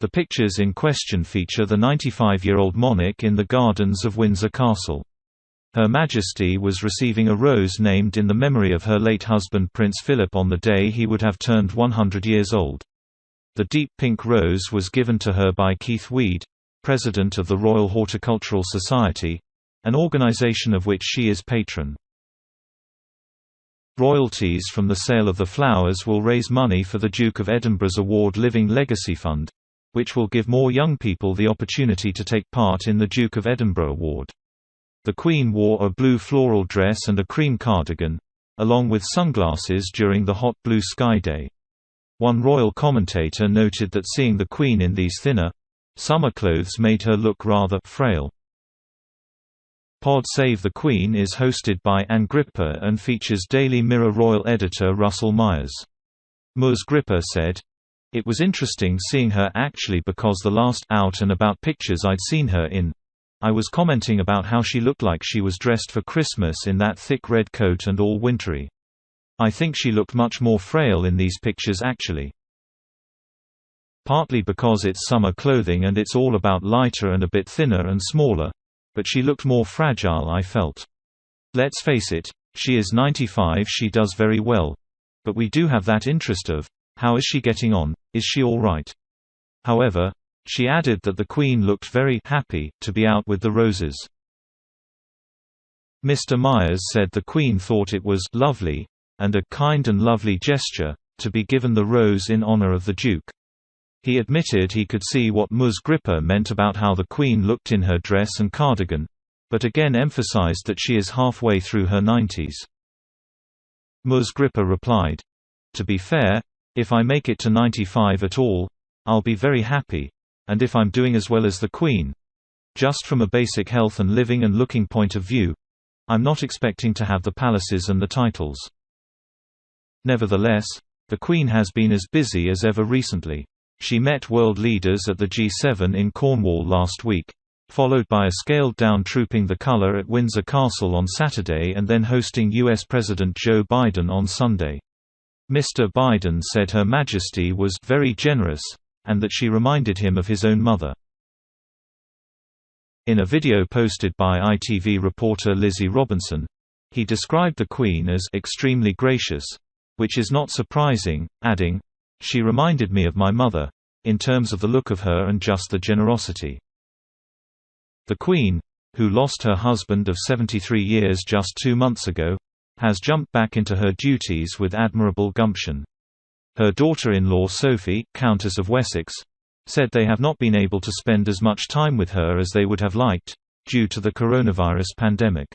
The pictures in question feature the 95-year-old monarch in the gardens of Windsor Castle. Her Majesty was receiving a rose named in the memory of her late husband Prince Philip on the day he would have turned 100 years old. The deep pink rose was given to her by Keith Weed, President of the Royal Horticultural Society, an organisation of which she is patron. Royalties from the sale of the flowers will raise money for the Duke of Edinburgh's Award Living Legacy Fund, which will give more young people the opportunity to take part in the Duke of Edinburgh Award. The Queen wore a blue floral dress and a cream cardigan, along with sunglasses during the hot blue sky day. One royal commentator noted that seeing the Queen in these thinner, summer clothes made her look rather frail. Pod Save the Queen is hosted by Anne Gripper and features Daily Mirror royal editor Russell Myers. Ms. Gripper said, "It was interesting seeing her actually because the last out-and-about pictures I'd seen her in, I was commenting about how she looked like she was dressed for Christmas in that thick red coat and all wintery. I think she looked much more frail in these pictures actually. Partly because it's summer clothing and it's all about lighter and a bit thinner and smaller, but she looked more fragile I felt. Let's face it, she is 95, she does very well. But we do have that interest of, how is she getting on, is she all right? However, she added that the Queen looked very happy to be out with the roses." Mr. Myers said the Queen thought it was lovely, and a kind and lovely gesture, to be given the rose in honor of the Duke. He admitted he could see what Ms. Gripper meant about how the Queen looked in her dress and cardigan, but again emphasized that she is halfway through her 90s. Ms. Gripper replied, "To be fair, if I make it to 95 at all, I'll be very happy, and if I'm doing as well as the Queen, just from a basic health and living and looking point of view, I'm not expecting to have the palaces and the titles." Nevertheless, the Queen has been as busy as ever recently. She met world leaders at the G7 in Cornwall last week, followed by a scaled-down Trooping the Colour at Windsor Castle on Saturday and then hosting US President Joe Biden on Sunday. Mr. Biden said Her Majesty was very generous, and that she reminded him of his own mother. In a video posted by ITV reporter Lizzie Robinson, he described the Queen as extremely gracious, which is not surprising, adding, "She reminded me of my mother, in terms of the look of her and just the generosity." The Queen, who lost her husband of 73 years just 2 months ago, has jumped back into her duties with admirable gumption. Her daughter-in-law Sophie, Countess of Wessex, said they have not been able to spend as much time with her as they would have liked, due to the coronavirus pandemic.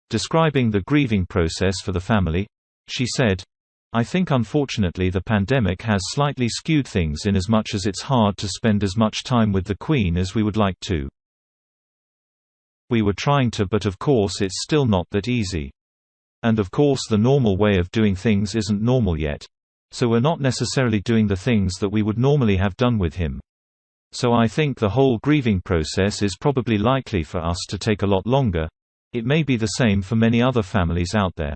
Describing the grieving process for the family, she said, "I think unfortunately the pandemic has slightly skewed things in as much as it's hard to spend as much time with the Queen as we would like to. We were trying to, but of course it's still not that easy. And of course the normal way of doing things isn't normal yet. So we're not necessarily doing the things that we would normally have done with him. So I think the whole grieving process is probably likely for us to take a lot longer. It may be the same for many other families out there."